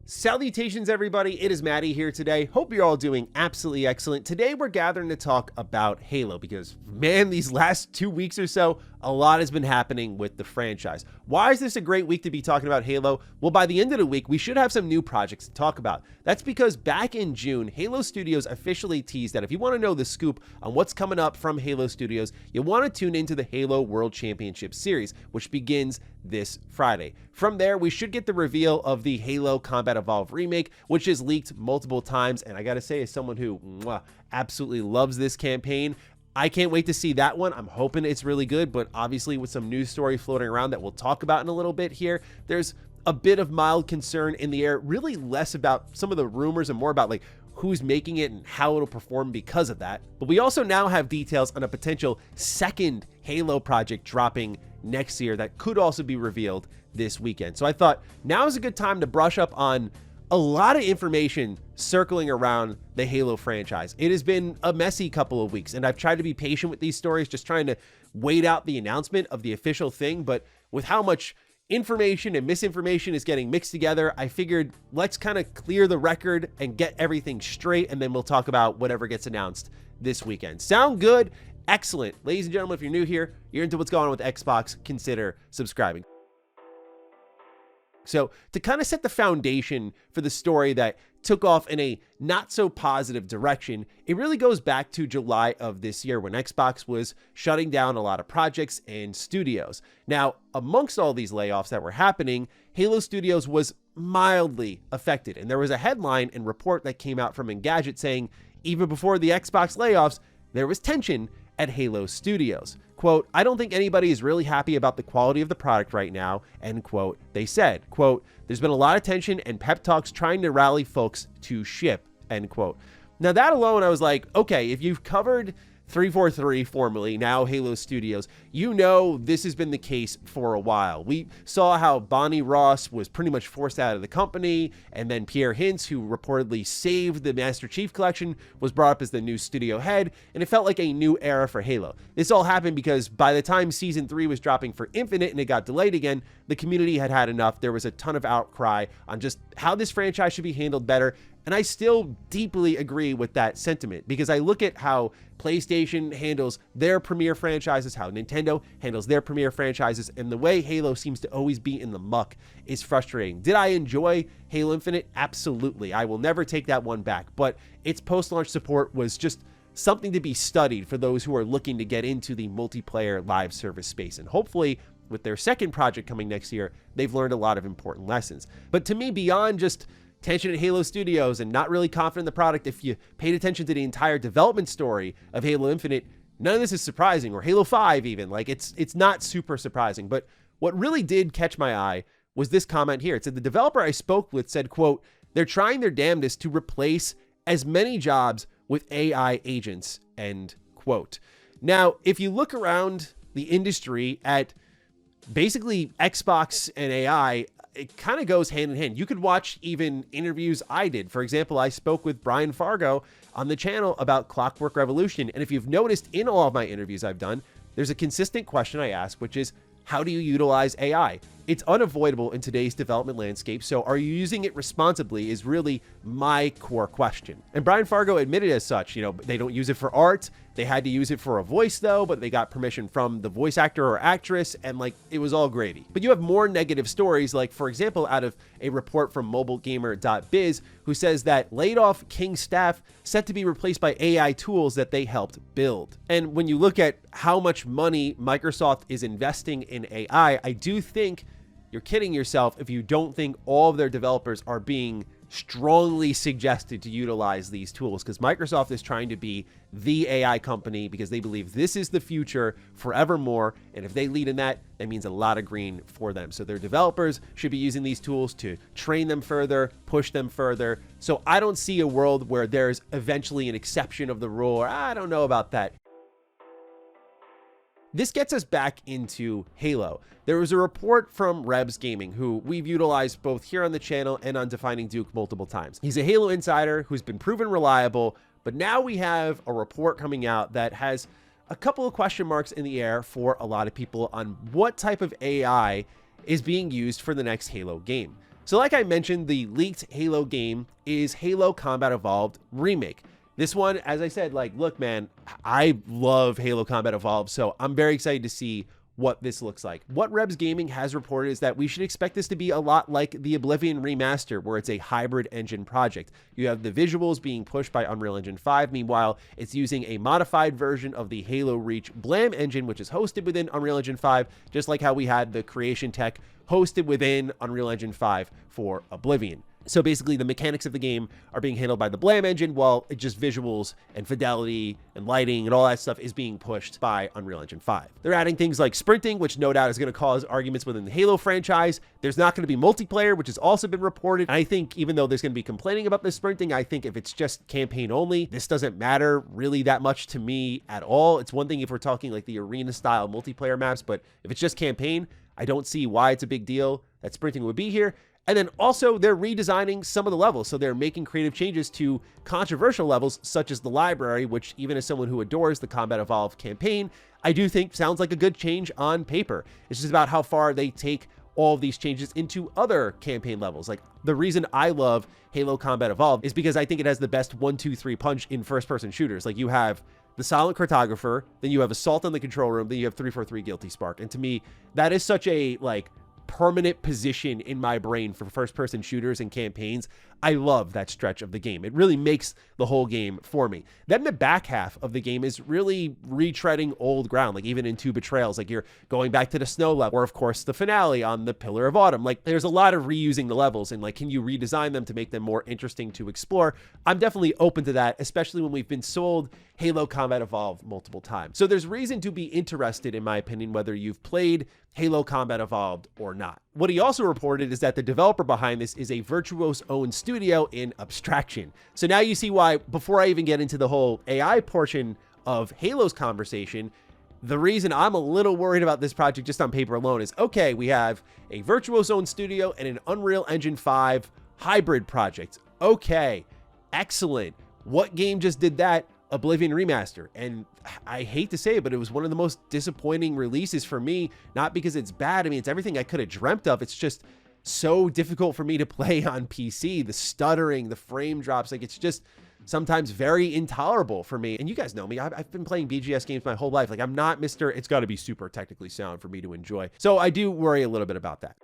Salutations everybody, it is Matty here today. Hope you're all doing absolutely excellent. Today we're gathering to talk about Halo because, man, these last 2 weeks or so, a lot has been happening with the franchise. Why is this a great week to be talking about Halo? Well, by the end of the week, we should have some new projects to talk about. That's because back in June, Halo Studios officially teased that if you want to know the scoop on what's coming up from Halo Studios, you'll want to tune into the Halo World Championship Series, which begins this Friday. From there, we should get the reveal of the Halo Combat Evolved remake, which is leaked multiple times, and I gotta say, as someone who absolutely loves this campaign, I can't wait to see that one. I'm hoping it's really good, but obviously with some news story floating around that we'll talk about in a little bit here, there's a bit of mild concern in the air, really less about some of the rumors and more about like who's making it and how it'll perform because of that. But we also now have details on a potential second Halo project dropping next year that could also be revealed this weekend. So I thought now is a good time to brush up on a lot of information circling around the Halo franchise. It has been a messy couple of weeks, and I've tried to be patient with these stories, just trying to wait out the announcement of the official thing. But with how much information and misinformation is getting mixed together, I figured let's kind of clear the record and get everything straight, and then we'll talk about whatever gets announced this weekend. Sound good? Excellent. Ladies and gentlemen, if you're new here, you're into what's going on with Xbox, consider subscribing. So to kind of set the foundation for the story that took off in a not so positive direction, it really goes back to July of this year when Xbox was shutting down a lot of projects and studios. Now, amongst all these layoffs that were happening, Halo Studios was mildly affected. And there was a headline and report that came out from Engadget saying, even before the Xbox layoffs, there was tension at Halo Studios. Quote, I don't think anybody is really happy about the quality of the product right now, end quote. They said, quote, there's been a lot of tension and pep talks trying to rally folks to ship, end quote. Now that alone, I was like, okay, if you've covered 343, formerly, now Halo Studios, you know this has been the case for a while. We saw how Bonnie Ross was pretty much forced out of the company, and then Pierre Hintz, who reportedly saved the Master Chief Collection, was brought up as the new studio head, and it felt like a new era for Halo. This all happened because by the time Season 3 was dropping for Infinite and it got delayed again, the community had had enough. There was a ton of outcry on just how this franchise should be handled better, and I still deeply agree with that sentiment because I look at how PlayStation handles their premier franchises, how Nintendo handles their premier franchises, and the way Halo seems to always be in the muck is frustrating. Did I enjoy Halo Infinite? Absolutely. I will never take that one back, but its post-launch support was just something to be studied for those who are looking to get into the multiplayer live service space. And hopefully, with their second project coming next year, they've learned a lot of important lessons. But to me, beyond just tension at Halo Studios and not really confident in the product, if you paid attention to the entire development story of Halo Infinite, none of this is surprising, or Halo 5 even. Like, it's not super surprising. But what really did catch my eye was this comment here. It said, the developer I spoke with said, quote, they're trying their damnedest to replace as many jobs with AI agents, end quote. Now, if you look around the industry at basically Xbox and AI, it kind of goes hand in hand. You could watch even interviews I did. For example, I spoke with Brian Fargo on the channel about Clockwork Revolution. And if you've noticed in all of my interviews I've done, there's a consistent question I ask, which is, how do you utilize AI? It's unavoidable in today's development landscape, so are you using it responsibly is really my core question. And Brian Fargo admitted as such, they don't use it for art. They had to use it for a voice though, but they got permission from the voice actor or actress, and it was all gravy. But you have more negative stories, like for example, out of a report from mobilegamer.biz, who says that laid off King staff set to be replaced by AI tools that they helped build. And when you look at how much money Microsoft is investing in AI, I do think you're kidding yourself if you don't think all of their developers are being strongly suggested to utilize these tools, because Microsoft is trying to be the AI company because they believe this is the future forevermore. And if they lead in that, that means a lot of green for them. So their developers should be using these tools to train them further, push them further. So I don't see a world where there's eventually an exception of the rule, or I don't know about that. This gets us back into Halo. There was a report from Rebs Gaming, who we've utilized both here on the channel and on Defining Duke multiple times. He's a Halo insider who's been proven reliable, but now we have a report coming out that has a couple of question marks in the air for a lot of people on what type of AI is being used for the next Halo game. So like I mentioned, the leaked Halo game is Halo Combat Evolved Remake. This one, as I said, like, look, man, I love Halo Combat Evolved, so I'm very excited to see what this looks like. What Rebs Gaming has reported is that we should expect this to be a lot like the Oblivion remaster, where it's a hybrid engine project. You have the visuals being pushed by Unreal Engine 5. Meanwhile, it's using a modified version of the Halo Reach Blam engine, which is hosted within Unreal Engine 5, just like how we had the creation tech hosted within Unreal Engine 5 for Oblivion. So basically the mechanics of the game are being handled by the Blam engine, while it just visuals and fidelity and lighting and all that stuff is being pushed by Unreal Engine 5. They're adding things like sprinting, which no doubt is going to cause arguments within the Halo franchise. There's not going to be multiplayer, which has also been reported. And I think even though there's going to be complaining about the sprinting, I think if it's just campaign only, this doesn't matter really that much to me at all. It's one thing if we're talking like the arena style multiplayer maps, but if it's just campaign, I don't see why it's a big deal that sprinting would be here. And then also they're redesigning some of the levels. So they're making creative changes to controversial levels such as the library, which even as someone who adores the Combat Evolved campaign, I do think sounds like a good change on paper. It's just about how far they take all of these changes into other campaign levels. Like the reason I love Halo Combat Evolved is because I think it has the best 1-2-3 punch in first-person shooters. Like you have the Silent Cartographer, then you have Assault on the Control Room, then you have 343 Guilty Spark. And to me, that is such a like permanent position in my brain for first-person shooters and campaigns. I love that stretch of the game. It really makes the whole game for me. Then the back half of the game is really retreading old ground, like even in 2 Betrayals, like you're going back to the snow level, or of course the finale on the Pillar of Autumn. Like there's a lot of reusing the levels, and like, can you redesign them to make them more interesting to explore? I'm definitely open to that, especially when we've been sold Halo Combat Evolved multiple times. So there's reason to be interested, in my opinion, whether you've played Halo Combat Evolved or not. What he also reported is that the developer behind this is a Virtuos-owned studio in Abstraction. So now you see why, before I even get into the whole AI portion of Halo's conversation, the reason I'm a little worried about this project just on paper alone is, okay, we have a Virtuos-owned studio and an Unreal Engine 5 hybrid project. Okay, excellent. What game just did that? Oblivion Remaster. And I hate to say it, but it was one of the most disappointing releases for me, not because it's bad. I mean, it's everything I could have dreamt of. It's just so difficult for me to play on PC. The stuttering, the frame drops, like it's just sometimes very intolerable for me. And you guys know me, I've been playing BGS games my whole life. Like I'm not Mr. It's got to be super technically sound for me to enjoy. So I do worry a little bit about that.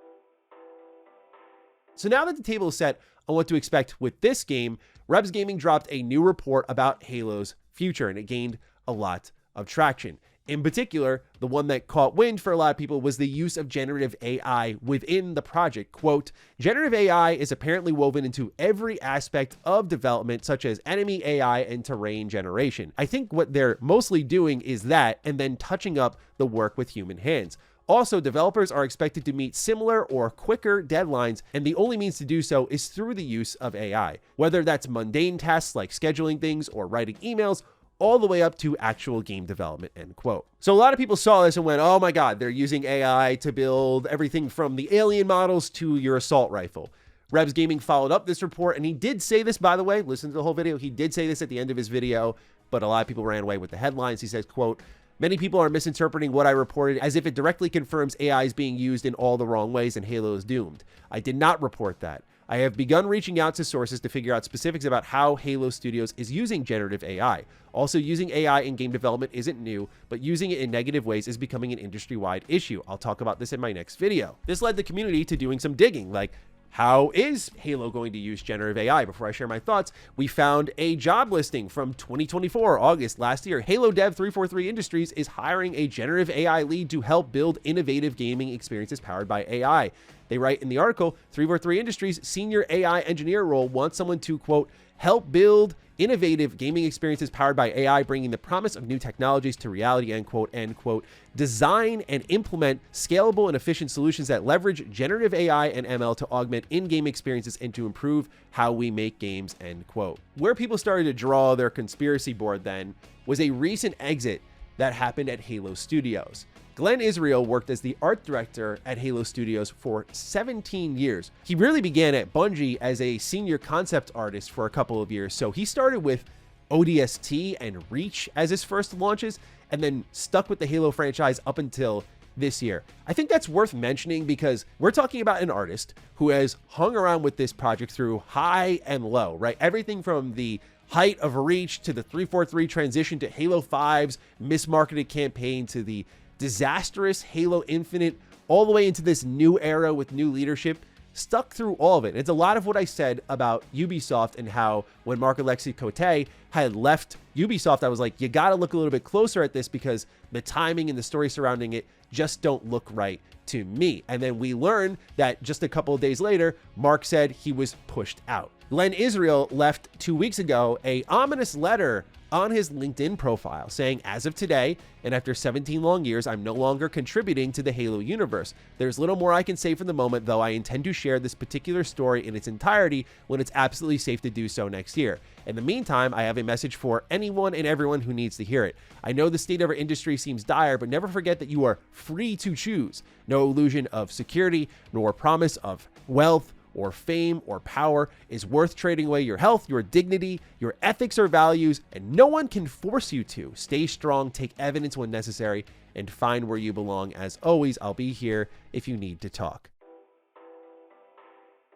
So now that the table is set on what to expect with this game, Rebs Gaming dropped a new report about Halo's future, and it gained a lot of traction. In particular, the one that caught wind for a lot of people was the use of generative AI within the project. Quote, generative AI is apparently woven into every aspect of development, such as enemy AI and terrain generation. I think what they're mostly doing is that, and then touching up the work with human hands. Also, developers are expected to meet similar or quicker deadlines, and the only means to do so is through the use of AI, whether that's mundane tasks like scheduling things or writing emails, all the way up to actual game development, end quote. So a lot of people saw this and went, oh my God, they're using AI to build everything from the alien models to your assault rifle. Rebs Gaming followed up this report, and he did say this, by the way, listen to the whole video. He did say this at the end of his video, but a lot of people ran away with the headlines. He says, quote, many people are misinterpreting what I reported as if it directly confirms AI is being used in all the wrong ways and Halo is doomed. I did not report that. I have begun reaching out to sources to figure out specifics about how Halo Studios is using generative AI. Also, using AI in game development isn't new, but using it in negative ways is becoming an industry-wide issue. I'll talk about this in my next video. This led the community to doing some digging, like, how is Halo going to use generative AI? Before I share my thoughts, we found a job listing from 2024, August last year. Halo Dev 343 Industries is hiring a generative AI lead to help build innovative gaming experiences powered by AI. They write in the article, 343 Industries senior AI engineer role wants someone to, quote, help build innovative gaming experiences powered by AI, bringing the promise of new technologies to reality, end quote, design and implement scalable and efficient solutions that leverage generative AI and ML to augment in-game experiences and to improve how we make games, end quote. Where people started to draw their conspiracy board then was a recent exit that happened at Halo Studios. Glenn Israel worked as the art director at Halo Studios for 17 years. He really began at Bungie as a senior concept artist for a couple of years. So he started with ODST and Reach as his first launches, and then stuck with the Halo franchise up until this year. I think that's worth mentioning because we're talking about an artist who has hung around with this project through high and low, right? Everything from the height of Reach to the 343 transition to Halo 5's mismarketed campaign to the disastrous Halo Infinite, all the way into this new era with new leadership. Stuck through all of it. It's a lot of what I said about Ubisoft and how when Marc-Alexis Cote had left Ubisoft, I was like, you got to look a little bit closer at this because the timing and the story surrounding it just don't look right to me. And then we learned that just a couple of days later, Mark said he was pushed out. Glenn Israel left 2 weeks ago a ominous letter on his LinkedIn profile saying, as of today, and after 17 long years, I'm no longer contributing to the Halo universe. There's little more I can say for the moment, though I intend to share this particular story in its entirety when it's absolutely safe to do so next year. In the meantime, I have a message for anyone and everyone who needs to hear it. I know the state of our industry seems dire, but never forget that you are free to choose. No illusion of security, nor promise of wealth, or fame or power is worth trading away your health, your dignity, your ethics or values, and no one can force you to. Stay strong, take evidence when necessary, and find where you belong. As always, I'll be here if you need to talk.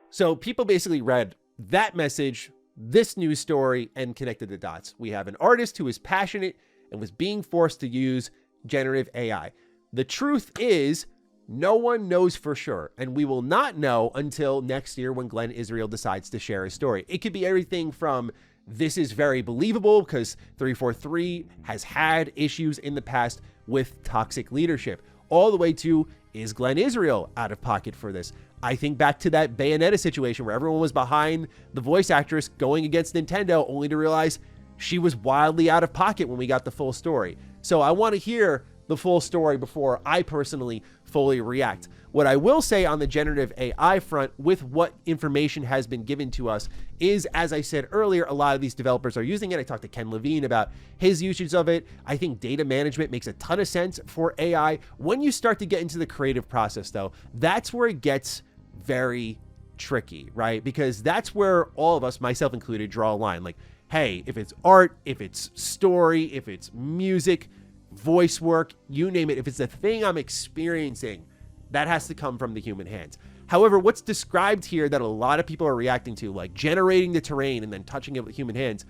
So people basically read that message, this news story, and connected the dots. We have an artist who is passionate and was being forced to use generative AI. The truth is, no one knows for sure, and we will not know until next year when Glenn Israel decides to share his story. It could be everything from this is very believable because 343 has had issues in the past with toxic leadership, all the way to is Glenn Israel out of pocket for this? I think back to that Bayonetta situation where everyone was behind the voice actress going against Nintendo only to realize she was wildly out of pocket when we got the full story. So I want to hear the full story before I personally fully react. What I will say on the generative AI front with what information has been given to us is, as I said earlier, a lot of these developers are using it. I talked to Ken Levine about his usage of it. I think data management makes a ton of sense for AI. When you start to get into the creative process though, that's where it gets very tricky, right? Because that's where all of us, myself included, draw a line. Like, hey, if it's art, if it's story, if it's music, voice work, you name it, if it's a thing I'm experiencing, that has to come from the human hands. However, what's described here that a lot of people are reacting to, like generating the terrain and then touching it with human hands,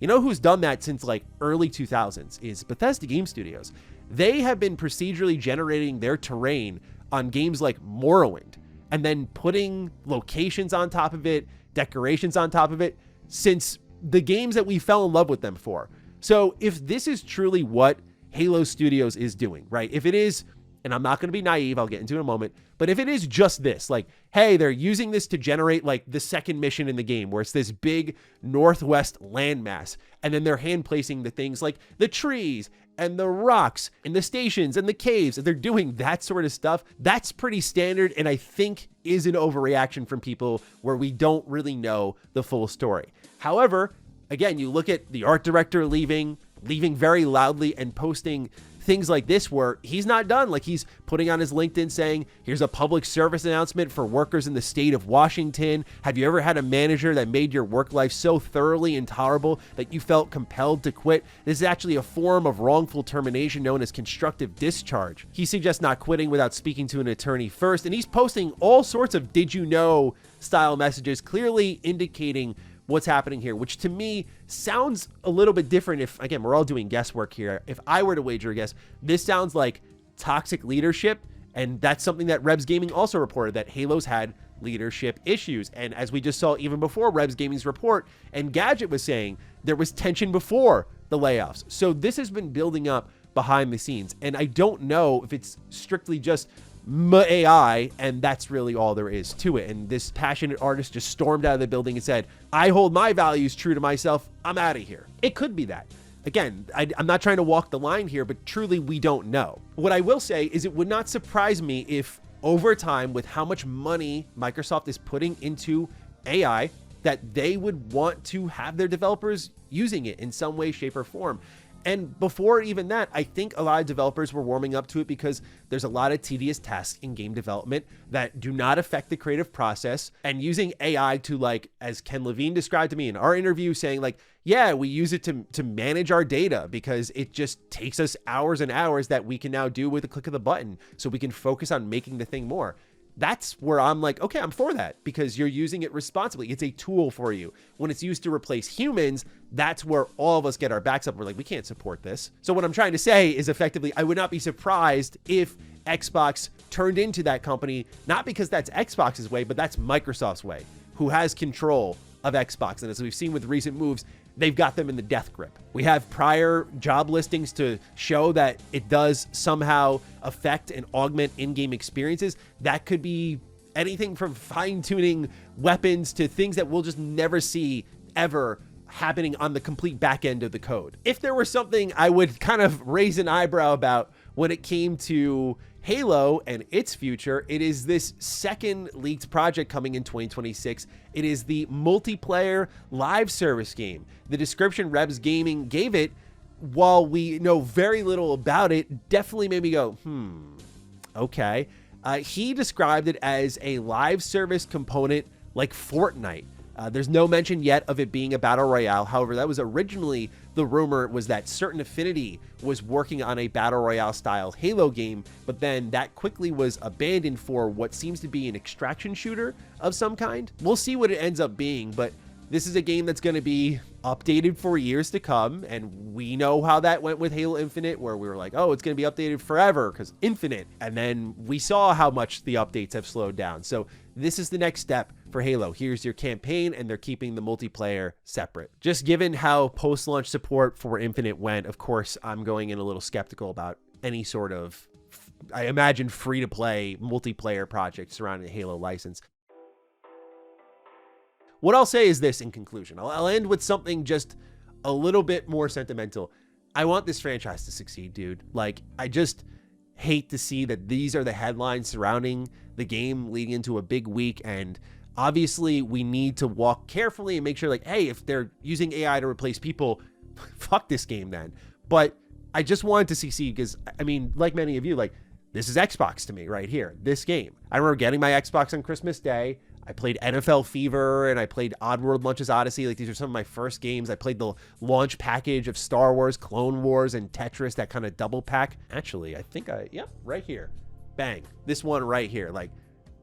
you know who's done that since like early 2000s is Bethesda Game Studios. They have been procedurally generating their terrain on games like Morrowind and then putting locations on top of it, decorations on top of it, since the games that we fell in love with them for. So if this is truly what Halo Studios is doing, right? If it is, and I'm not going to be naive, I'll get into it in a moment, but if it is just this, like, hey, they're using this to generate like the second mission in the game where it's this big northwest landmass, and then they're hand placing the things like the trees and the rocks and the stations and the caves, and they're doing that sort of stuff, that's pretty standard, and I think is an overreaction from people where we don't really know the full story. However, again, you look at the art director leaving very loudly and posting things like this where he's not done. Like he's putting on his LinkedIn saying, here's a public service announcement for workers in the state of Washington. Have you ever had a manager that made your work life so thoroughly intolerable that you felt compelled to quit? This is actually a form of wrongful termination known as constructive discharge. He suggests not quitting without speaking to an attorney first. And he's posting all sorts of did you know style messages, clearly indicating what's happening here, which to me sounds a little bit different. If, again, we're all doing guesswork here. If I were to wager a guess, this sounds like toxic leadership. And that's something that Rebs Gaming also reported, that Halo's had leadership issues. And as we just saw even before Rebs Gaming's report, and Gadget was saying there was tension before the layoffs. So this has been building up behind the scenes. And I don't know if it's strictly just AI, and that's really all there is to it. And this passionate artist just stormed out of the building and said, I hold my values true to myself, I'm out of here. It could be that. Again, I'm not trying to walk the line here, but truly we don't know. What I will say is it would not surprise me if over time, with how much money Microsoft is putting into AI, that they would want to have their developers using it in some way, shape, or form. And before even that, I think a lot of developers were warming up to it because there's a lot of tedious tasks in game development that do not affect the creative process. And using AI to, like, as Ken Levine described to me in our interview, saying like, yeah, we use it to manage our data because it just takes us hours and hours that we can now do with a click of the button, so we can focus on making the thing more. That's where I'm like, okay, I'm for that, because you're using it responsibly. It's a tool for you. When it's used to replace humans, that's where all of us get our backs up. We're like, we can't support this. So what I'm trying to say is, effectively, I would not be surprised if Xbox turned into that company, not because that's Xbox's way, but that's Microsoft's way, who has control of Xbox. And as we've seen with recent moves, they've got them in the death grip. We have prior job listings to show that it does somehow affect and augment in-game experiences. That could be anything from fine-tuning weapons to things that we'll just never see ever happening on the complete back end of the code. If there were something I would kind of raise an eyebrow about when it came to Halo and its future, it is this second leaked project coming in 2026. It is the multiplayer live service game. The description Rebs Gaming gave it, while we know very little about it, definitely made me go, okay. He described it as a live service component like Fortnite. There's no mention yet of it being a battle royale. However, that was originally the rumor, was that Certain Affinity was working on a battle royale style Halo game, but then that quickly was abandoned for what seems to be an extraction shooter of some kind. We'll see what it ends up being, but this is a game that's going to be updated for years to come, and we know how that went with Halo Infinite, where we were like, oh, it's going to be updated forever because Infinite, and then we saw how much the updates have slowed down. So this is the next step for Halo. Here's your campaign, and they're keeping the multiplayer separate. Just given how post-launch support for Infinite went, of course, I'm going in a little skeptical about any sort of, I imagine, free-to-play multiplayer project surrounding the Halo license. What I'll say is this in conclusion. I'll end with something just a little bit more sentimental. I want this franchise to succeed, dude. Like, I just hate to see that these are the headlines surrounding the game leading into a big week. And obviously, we need to walk carefully and make sure, like, hey, if they're using AI to replace people, fuck this game then. But I just wanted to succeed because, I mean, like many of you, like, this is Xbox to me right here, this game. I remember getting my Xbox on Christmas Day. I played NFL Fever and I played Oddworld Lunch's Odyssey. Like, these are some of my first games. I played the launch package of Star Wars, Clone Wars, and Tetris, that kind of double pack. Actually, I think yep, right here. Bang. This one right here. Like,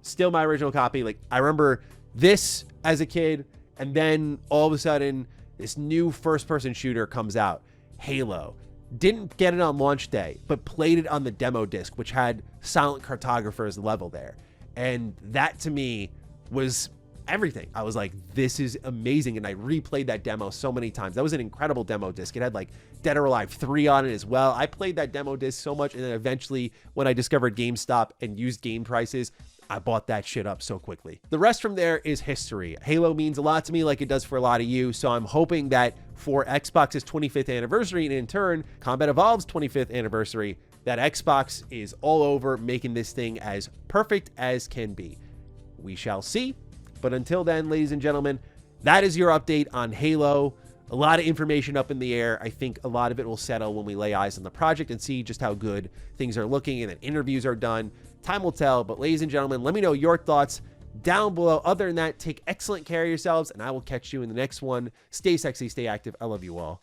still my original copy. Like, I remember this as a kid, and then all of a sudden, this new first-person shooter comes out, Halo. Didn't get it on launch day, but played it on the demo disc, which had Silent Cartographer's level there. And that, to me, was everything. I was like, this is amazing. And I replayed that demo so many times. That was an incredible demo disc. It had like Dead or Alive 3 on it as well. I played that demo disc so much. And then eventually, when I discovered GameStop and used game prices, I bought that shit up so quickly. The rest from there is history. Halo means a lot to me, like it does for a lot of you. So I'm hoping that for Xbox's 25th anniversary, and in turn, Combat Evolved's 25th anniversary, that Xbox is all over making this thing as perfect as can be. We shall see. But until then, ladies and gentlemen, that is your update on Halo. A lot of information up in the air. I think a lot of it will settle when we lay eyes on the project and see just how good things are looking and that interviews are done. Time will tell. But ladies and gentlemen, let me know your thoughts down below. Other than that, take excellent care of yourselves, and I will catch you in the next one. Stay sexy, stay active. I love you all.